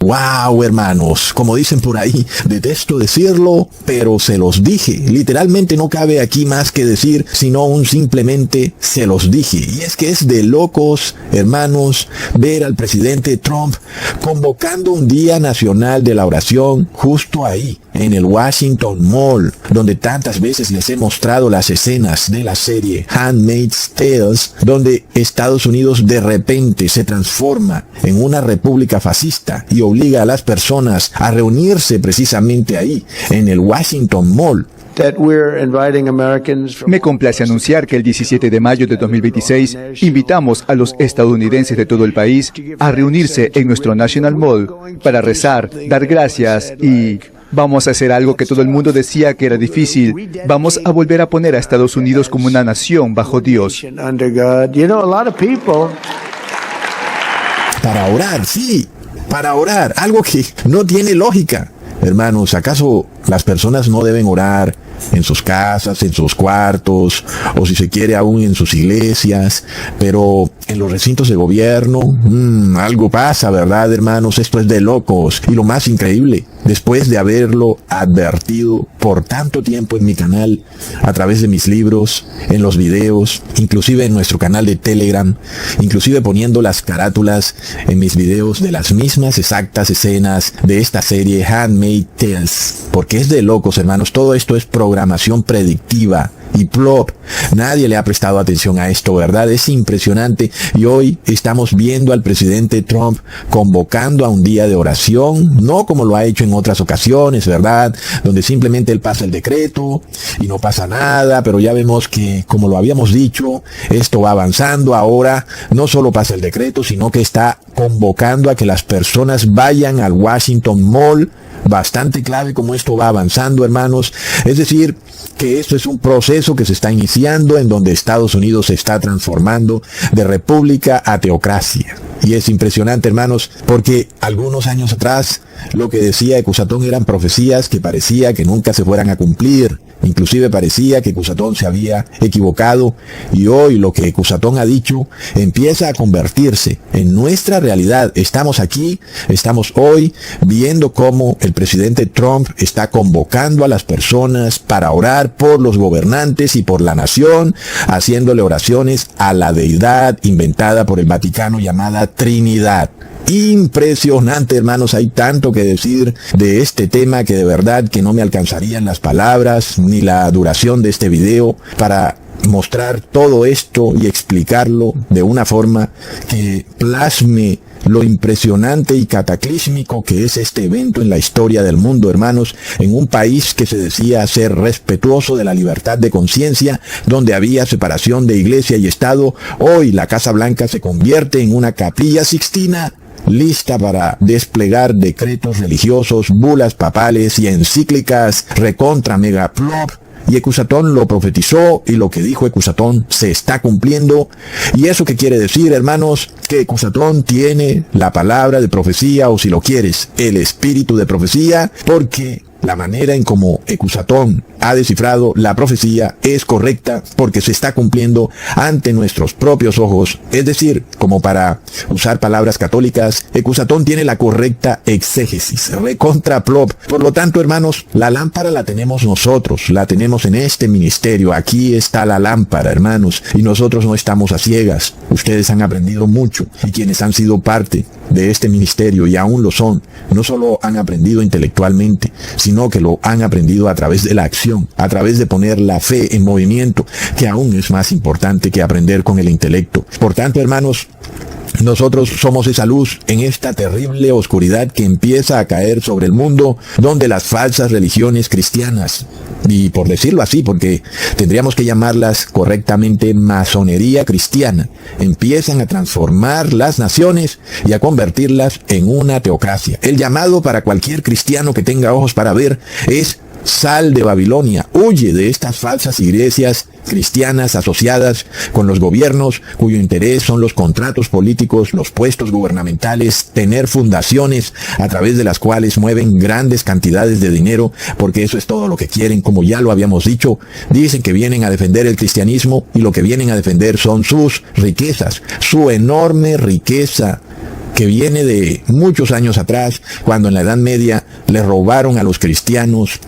Wow, hermanos, como dicen por ahí, detesto decirlo, pero se los dije. Literalmente no cabe aquí más que decir, sino un simplemente se los dije. Y es que es de locos, hermanos, ver al presidente Trump convocando un Día Nacional de la Oración justo ahí, en el Washington Mall, donde tantas veces les he mostrado las escenas de la serie Handmaid's Tales, donde Estados Unidos de repente se transforma en una república fascista y obliga a las personas a reunirse precisamente ahí, en el Washington Mall. Me complace anunciar que el 17 de mayo de 2026 invitamos a los estadounidenses de todo el país a reunirse en nuestro National Mall para rezar, dar gracias y vamos a hacer algo que todo el mundo decía que era difícil. Vamos a volver a poner a Estados Unidos como una nación bajo Dios. Para orar, sí, para orar, algo que no tiene lógica. Hermanos, ¿acaso las personas no deben orar en sus casas, en sus cuartos, o si se quiere aún en sus iglesias? Pero en los recintos de gobierno, algo pasa, ¿verdad, hermanos? Esto es de locos. Y lo más increíble, después de haberlo advertido por tanto tiempo en mi canal, a través de mis libros, en los videos, inclusive en nuestro canal de Telegram, inclusive poniendo las carátulas en mis videos de las mismas exactas escenas de esta serie Handmaid's Tales, porque es de locos, hermanos. Todo esto es programación predictiva y plop. Nadie le ha prestado atención a esto, ¿verdad? Es impresionante. Y hoy estamos viendo al presidente Trump convocando a un día de oración, no como lo ha hecho en otras ocasiones, ¿verdad? Donde simplemente él pasa el decreto y no pasa nada, pero ya vemos que, como lo habíamos dicho, esto va avanzando. Ahora no solo pasa el decreto, sino que está convocando a que las personas vayan al Washington Mall. Bastante clave como esto va avanzando, hermanos. Es decir, que esto es un proceso que se está iniciando en donde Estados Unidos se está transformando de república a teocracia. Y es impresionante, hermanos, porque algunos años atrás lo que decía Ecusatón eran profecías que parecía que nunca se fueran a cumplir. Inclusive parecía que Ecusatón se había equivocado, y hoy lo que Ecusatón ha dicho empieza a convertirse en nuestra realidad. Estamos aquí, estamos hoy viendo cómo el presidente Trump está convocando a las personas para orar por los gobernantes y por la nación, haciéndole oraciones a la deidad inventada por el Vaticano llamada Trinidad. Impresionante, hermanos. Hay tanto que decir de este tema que de verdad que no me alcanzarían las palabras ni la duración de este video para mostrar todo esto y explicarlo de una forma que plasme lo impresionante y cataclísmico que es este evento en la historia del mundo, hermanos, en un país que se decía ser respetuoso de la libertad de conciencia, donde había separación de iglesia y Estado. Hoy la Casa Blanca se convierte en una capilla sixtina, lista para desplegar decretos religiosos, bulas papales y encíclicas recontra mega plop. Y Ecusatón lo profetizó, y lo que dijo Ecusatón se está cumpliendo. ¿Y eso qué quiere decir, hermanos? Que Ecusatón tiene la palabra de profecía, o si lo quieres, el espíritu de profecía, porque la manera en cómo Ecusatón ha descifrado la profecía es correcta, porque se está cumpliendo ante nuestros propios ojos. Es decir, como para usar palabras católicas, Ecusatón tiene la correcta exégesis, recontra plop. Por lo tanto, hermanos, la lámpara la tenemos nosotros, la tenemos en este ministerio. Aquí está la lámpara, hermanos, y nosotros no estamos a ciegas. Ustedes han aprendido mucho, y quienes han sido parte de este ministerio y aún lo son, no solo han aprendido intelectualmente, sino que lo han aprendido a través de la acción, a través de poner la fe en movimiento, que aún es más importante que aprender con el intelecto. Por tanto, hermanos, nosotros somos esa luz en esta terrible oscuridad que empieza a caer sobre el mundo, donde las falsas religiones cristianas, y por decirlo así, porque tendríamos que llamarlas correctamente masonería cristiana, empiezan a transformar las naciones y a convertirlas en una teocracia. El llamado para cualquier cristiano que tenga ojos para ver es: sal de Babilonia, huye de estas falsas iglesias cristianas asociadas con los gobiernos, cuyo interés son los contratos políticos, los puestos gubernamentales, tener fundaciones a través de las cuales mueven grandes cantidades de dinero, porque eso es todo lo que quieren. Como ya lo habíamos dicho, dicen que vienen a defender el cristianismo, y lo que vienen a defender son sus riquezas, su enorme riqueza que viene de muchos años atrás, cuando en la Edad Media le robaron a los cristianos,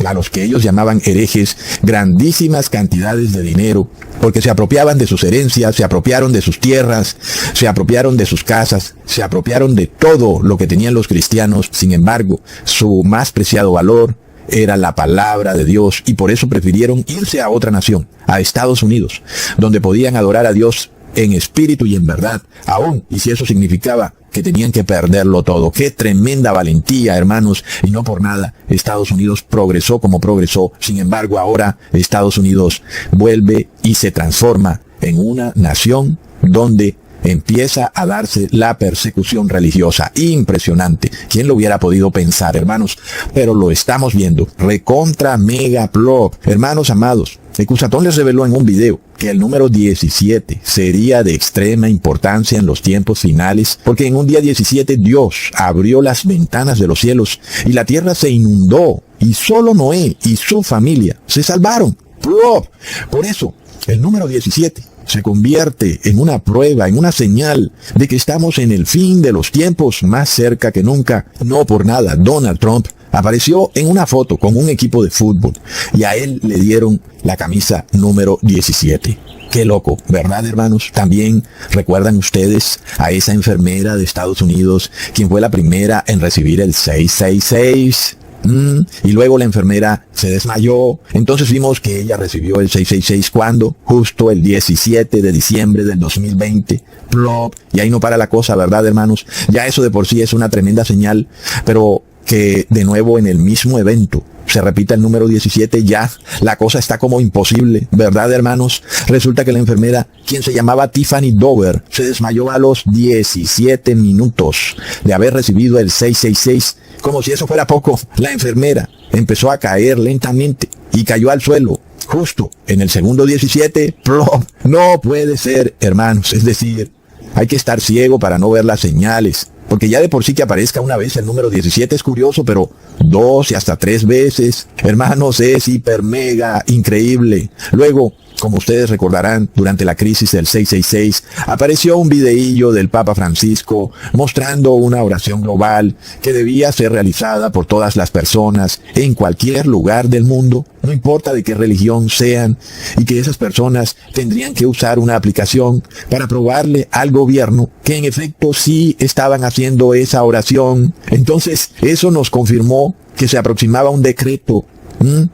a los que ellos llamaban herejes, grandísimas cantidades de dinero, porque se apropiaban de sus herencias, se apropiaron de sus tierras, se apropiaron de sus casas, se apropiaron de todo lo que tenían los cristianos. Sin embargo, su más preciado valor era la palabra de Dios, y por eso prefirieron irse a otra nación, a Estados Unidos, donde podían adorar a Dios en espíritu y en verdad, aún y si eso significaba que tenían que perderlo todo. ¡Qué tremenda valentía, hermanos! Y no por nada Estados Unidos progresó como progresó. Sin embargo, ahora Estados Unidos vuelve y se transforma en una nación donde empieza a darse la persecución religiosa. Impresionante. ¿Quién lo hubiera podido pensar, hermanos? Pero lo estamos viendo. Recontra mega plop. Hermanos amados, Ecusatón les reveló en un video que el número 17 sería de extrema importancia en los tiempos finales, porque en un día 17 Dios abrió las ventanas de los cielos y la tierra se inundó, y solo Noé y su familia se salvaron. Plop. Por eso, el número 17 se convierte en una prueba, en una señal de que estamos en el fin de los tiempos, más cerca que nunca. No por nada, Donald Trump apareció en una foto con un equipo de fútbol y a él le dieron la camisa número 17. Qué loco, ¿verdad, hermanos? También recuerdan ustedes a esa enfermera de Estados Unidos, quien fue la primera en recibir el 666. Y luego la enfermera se desmayó. Entonces vimos que ella recibió el 666 ¿cuándo? Justo el 17 de diciembre del 2020. Plop. Y ahí no para la cosa, ¿verdad, hermanos? Ya eso de por sí es una tremenda señal, pero que de nuevo en el mismo evento se repita el número 17, ya la cosa está como imposible, ¿verdad, hermanos? Resulta que la enfermera, quien se llamaba Tiffany Dover, se desmayó a los 17 minutos de haber recibido el 666. Como si eso fuera poco, la enfermera empezó a caer lentamente y cayó al suelo justo en el segundo 17. ¡Plop! No puede ser, hermanos. Es decir, hay que estar ciego para no ver las señales, porque ya de por sí que aparezca una vez el número 17 es curioso, pero 2 y hasta 3 veces, hermanos, es hiper mega increíble. Luego, como ustedes recordarán, durante la crisis del 666, apareció un videillo del Papa Francisco mostrando una oración global que debía ser realizada por todas las personas en cualquier lugar del mundo, no importa de qué religión sean, y que esas personas tendrían que usar una aplicación para probarle al gobierno que en efecto sí estaban haciendo esa oración. Entonces, eso nos confirmó que se aproximaba un decreto.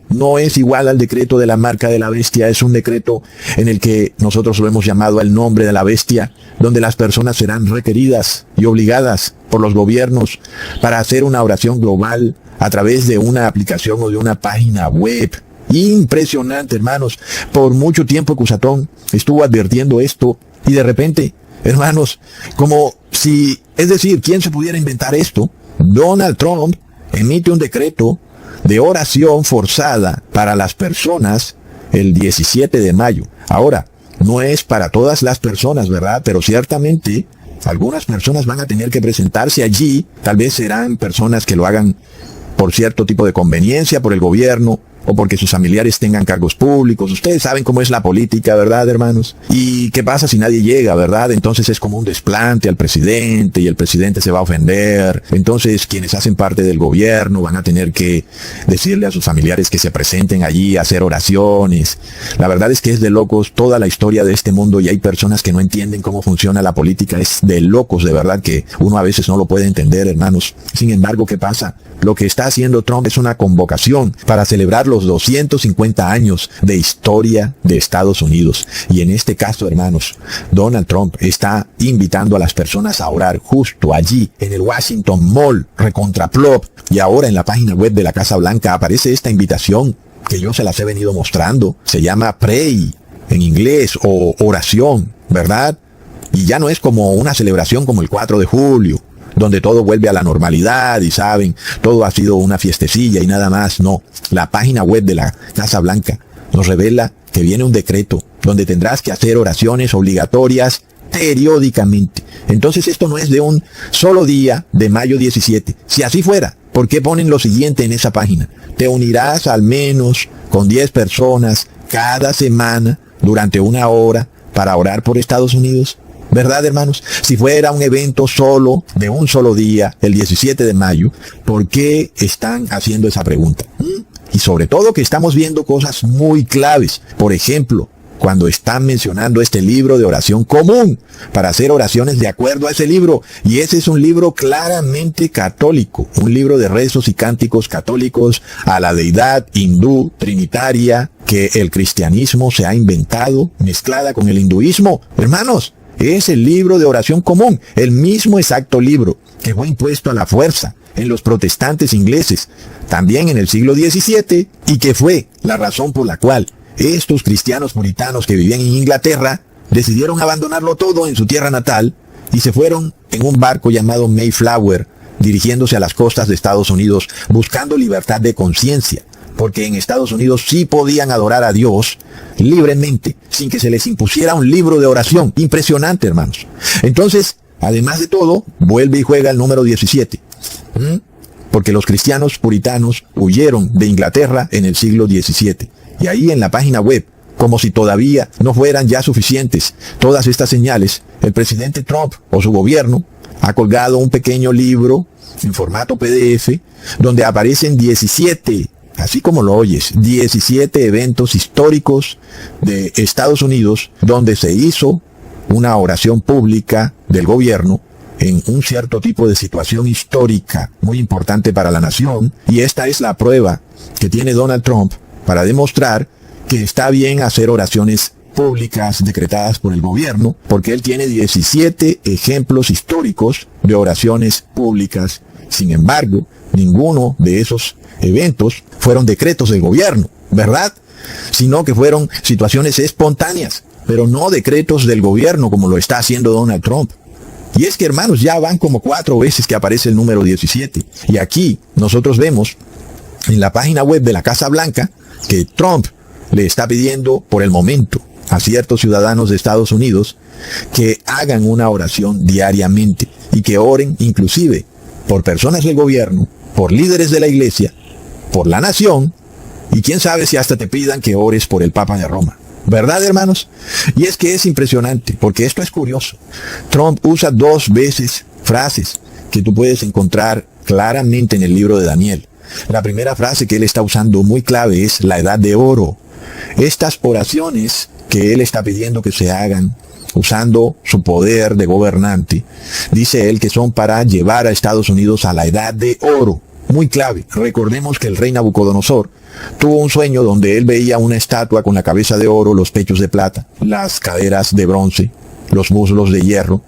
No es igual al decreto de la marca de la bestia, es un decreto en el que nosotros lo hemos llamado el nombre de la bestia, donde las personas serán requeridas y obligadas por los gobiernos para hacer una oración global a través de una aplicación o de una página web. Impresionante, hermanos. Por mucho tiempo Ecusatón estuvo advirtiendo esto y de repente, hermanos, como si, es decir, ¿quién se pudiera inventar esto? Donald Trump emite un decreto de oración forzada para las personas el 17 de mayo. Ahora, no es para todas las personas, ¿verdad? Pero ciertamente algunas personas van a tener que presentarse allí. Tal vez serán personas que lo hagan por cierto tipo de conveniencia, por el gobierno, o porque sus familiares tengan cargos públicos. Ustedes saben cómo es la política, ¿verdad, hermanos? ¿Y qué pasa si nadie llega, verdad? Entonces es como un desplante al presidente y el presidente se va a ofender. Entonces quienes hacen parte del gobierno van a tener que decirle a sus familiares que se presenten allí a hacer oraciones. La verdad es que es de locos toda la historia de este mundo y hay personas que no entienden cómo funciona la política. Es de locos, de verdad, que uno a veces no lo puede entender, hermanos. Sin embargo, ¿qué pasa? Lo que está haciendo Trump es una convocación para celebrar los 250 años de historia de Estados Unidos. Y en este caso, hermanos, Donald Trump está invitando a las personas a orar justo allí en el Washington Mall, recontra plop. Y ahora en la página web de la Casa Blanca aparece esta invitación que yo se las he venido mostrando. Se llama Pray en inglés o oración, ¿verdad? Y ya no es como una celebración como el 4 de julio. Donde todo vuelve a la normalidad y saben, todo ha sido una fiestecilla y nada más. No, la página web de la Casa Blanca nos revela que viene un decreto donde tendrás que hacer oraciones obligatorias periódicamente. Entonces esto no es de un solo día de mayo 17. Si así fuera, ¿por qué ponen lo siguiente en esa página? Te unirás al menos con 10 personas cada semana durante 1 hora para orar por Estados Unidos. ¿Verdad, hermanos? Si fuera un evento solo, de un solo día, el 17 de mayo, ¿por qué están haciendo esa pregunta? Y sobre todo que estamos viendo cosas muy claves. Por ejemplo, cuando están mencionando este libro de oración común, para hacer oraciones de acuerdo a ese libro. Y ese es un libro claramente católico, un libro de rezos y cánticos católicos a la deidad hindú trinitaria que el cristianismo se ha inventado, mezclada con el hinduismo. Hermanos, es el libro de oración común, el mismo exacto libro que fue impuesto a la fuerza en los protestantes ingleses, también en el siglo XVII, y que fue la razón por la cual estos cristianos puritanos que vivían en Inglaterra decidieron abandonarlo todo en su tierra natal y se fueron en un barco llamado Mayflower, dirigiéndose a las costas de Estados Unidos, buscando libertad de conciencia, porque en Estados Unidos sí podían adorar a Dios libremente, sin que se les impusiera un libro de oración. Impresionante, hermanos. Entonces, además de todo, vuelve y juega el número 17. Porque los cristianos puritanos huyeron de Inglaterra en el siglo XVII. Y ahí en la página web, como si todavía no fueran ya suficientes todas estas señales, el presidente Trump o su gobierno ha colgado un pequeño libro en formato PDF donde aparecen 17, así como lo oyes, 17 eventos históricos de Estados Unidos donde se hizo una oración pública del gobierno en un cierto tipo de situación histórica muy importante para la nación. Y esta es la prueba que tiene Donald Trump para demostrar que está bien hacer oraciones públicas decretadas por el gobierno, porque él tiene 17 ejemplos históricos de oraciones públicas. Sin embargo, ninguno de esos eventos fueron decretos del gobierno, ¿verdad? Sino que fueron situaciones espontáneas, pero no decretos del gobierno como lo está haciendo Donald Trump. Y es que, hermanos, ya van como 4 veces que aparece el número 17. Y aquí nosotros vemos en la página web de la Casa Blanca que Trump le está pidiendo por el momento a ciertos ciudadanos de Estados Unidos que hagan una oración diariamente y que oren inclusive por personas del gobierno, por líderes de la iglesia, por la nación, y quién sabe si hasta te pidan que ores por el Papa de Roma. ¿Verdad, hermanos? Y es que es impresionante, porque esto es curioso. Trump usa 2 veces frases que tú puedes encontrar claramente en el libro de Daniel. La primera frase que él está usando muy clave es la edad de oro. Estas oraciones que él está pidiendo que se hagan usando su poder de gobernante, dice él que son para llevar a Estados Unidos a la edad de oro. Muy clave. Recordemos que el rey Nabucodonosor tuvo un sueño donde él veía una estatua con la cabeza de oro, los pechos de plata, las caderas de bronce, los muslos de hierro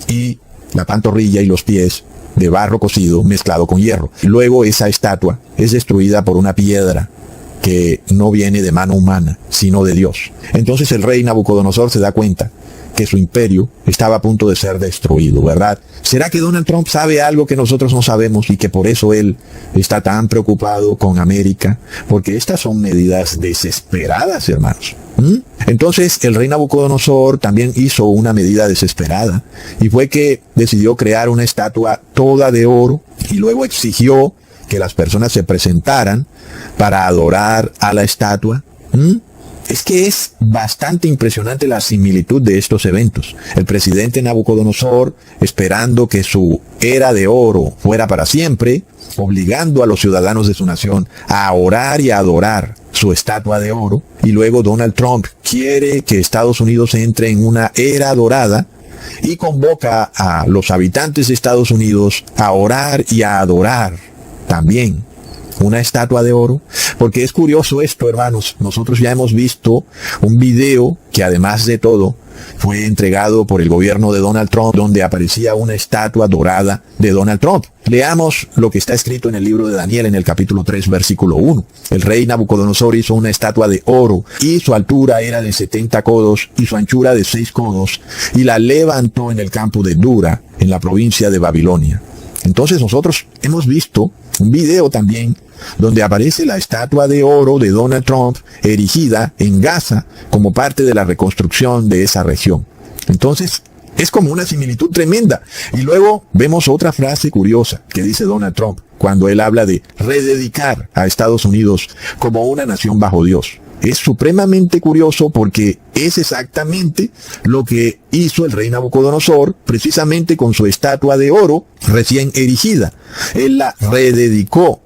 y la pantorrilla y los pies de barro cocido mezclado con hierro. Luego esa estatua es destruida por una piedra que no viene de mano humana, sino de Dios. Entonces el rey Nabucodonosor se da cuenta que su imperio estaba a punto de ser destruido, ¿verdad? ¿Será que Donald Trump sabe algo que nosotros no sabemos y que por eso él está tan preocupado con América? Porque estas son medidas desesperadas, hermanos. Entonces el rey Nabucodonosor también hizo una medida desesperada y fue que decidió crear una estatua toda de oro y luego exigió que las personas se presentaran para adorar a la estatua. Es que es bastante impresionante la similitud de estos eventos. El presidente Nabucodonosor, esperando que su era de oro fuera para siempre, obligando a los ciudadanos de su nación a orar y a adorar su estatua de oro. Y luego Donald Trump quiere que Estados Unidos entre en una era dorada y convoca a los habitantes de Estados Unidos a orar y a adorar también una estatua de oro. Porque es curioso esto, hermanos. Nosotros ya hemos visto un video que además de todo fue entregado por el gobierno de Donald Trump, donde aparecía una estatua dorada de Donald Trump. Leamos lo que está escrito en el libro de Daniel en el capítulo 3, versículo 1. El rey Nabucodonosor hizo una estatua de oro, y su altura era de 70 codos, y su anchura de 6 codos, y la levantó en el campo de Dura, en la provincia de Babilonia. Entonces nosotros hemos visto un video también donde aparece la estatua de oro de Donald Trump erigida en Gaza como parte de la reconstrucción de esa región. Entonces, es como una similitud tremenda. Y luego vemos otra frase curiosa que dice Donald Trump cuando él habla de rededicar a Estados Unidos como una nación bajo Dios. es supremamente curioso porque es exactamente lo que hizo el rey Nabucodonosor, precisamente con su estatua de oro recién erigida. Él la rededicó.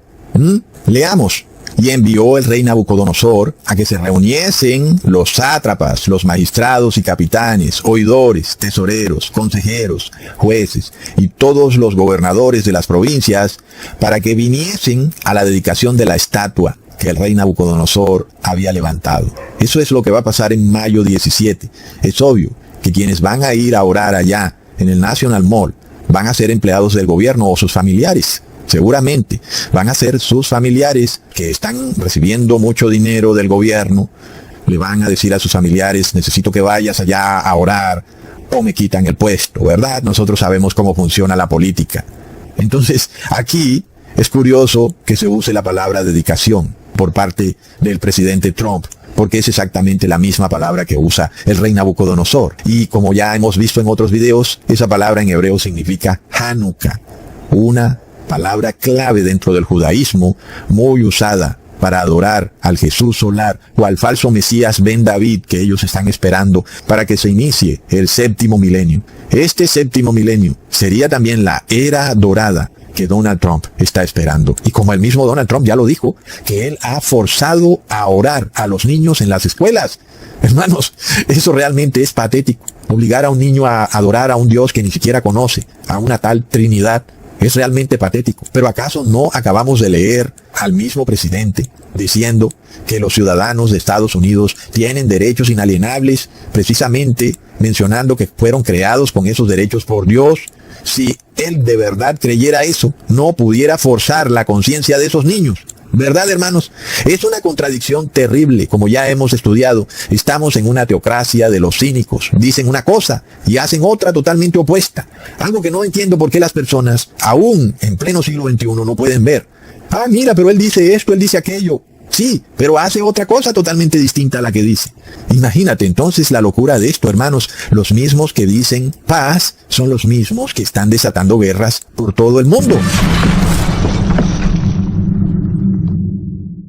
Leamos. Y envió el rey Nabucodonosor a que se reuniesen los sátrapas, los magistrados y capitanes, oidores, tesoreros, consejeros, jueces y todos los gobernadores de las provincias para que viniesen a la dedicación de la estatua que el rey Nabucodonosor había levantado. Eso es lo que va a pasar en mayo 17. Es obvio que quienes van a ir a orar allá en el National Mall van a ser empleados del gobierno o sus familiares. Seguramente van a ser sus familiares que están recibiendo mucho dinero del gobierno. Le van a decir a sus familiares, necesito que vayas allá a orar o me quitan el puesto, ¿verdad? Nosotros sabemos cómo funciona la política. Entonces, aquí es curioso que se use la palabra dedicación por parte del presidente Trump, porque es exactamente la misma palabra que usa el rey Nabucodonosor. Y como ya hemos visto en otros videos, esa palabra en hebreo significa Hanukkah, una palabra clave dentro del judaísmo, muy usada para adorar al Jesús solar o al falso Mesías Ben David que ellos están esperando para que se inicie el séptimo milenio. Este séptimo milenio sería también la era dorada que Donald Trump está esperando. Y como el mismo Donald Trump ya lo dijo, que él ha forzado a orar a los niños en las escuelas. Hermanos, eso realmente es patético. Obligar a un niño a adorar a un Dios que ni siquiera conoce, a una tal Trinidad. Es realmente patético. Pero ¿acaso no acabamos de leer al mismo presidente diciendo que los ciudadanos de Estados Unidos tienen derechos inalienables, precisamente mencionando que fueron creados con esos derechos por Dios? Si él de verdad creyera eso, no pudiera forzar la conciencia de esos niños. ¿Verdad, hermanos? Es una contradicción terrible, como ya hemos estudiado. Estamos en una teocracia de los cínicos. Dicen una cosa y hacen otra totalmente opuesta. Algo que no entiendo por qué las personas, aún en pleno siglo XXI, no pueden ver. Ah, mira, pero él dice esto, él dice aquello. Sí, pero hace otra cosa totalmente distinta a la que dice. Imagínate entonces la locura de esto, hermanos. Los mismos que dicen paz son los mismos que están desatando guerras por todo el mundo.